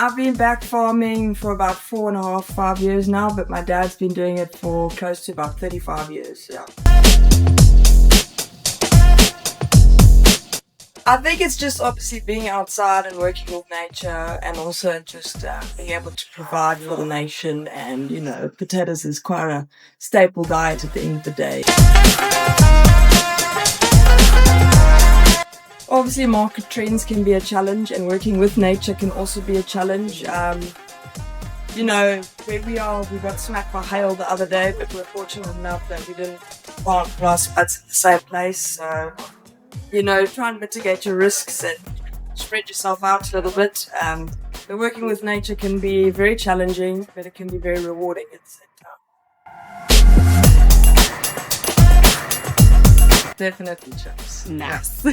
I've been back farming for about 4.5, 5 years now, but my dad's been doing it for close to about 35 years, yeah. I think it's just obviously being outside and working with nature, and also just being able to provide for the nation. And, you know, potatoes is quite a staple diet at the end of the day. Obviously, market trends can be a challenge, and working with nature can also be a challenge. You know, where we are, we got smacked by hail the other day, but we're fortunate enough that we didn't plant grass spuds in the same place. So, you know, try and mitigate your risks and spread yourself out a little bit. But working with nature can be very challenging, but it can be very rewarding at the same time. Definitely chips. Nice.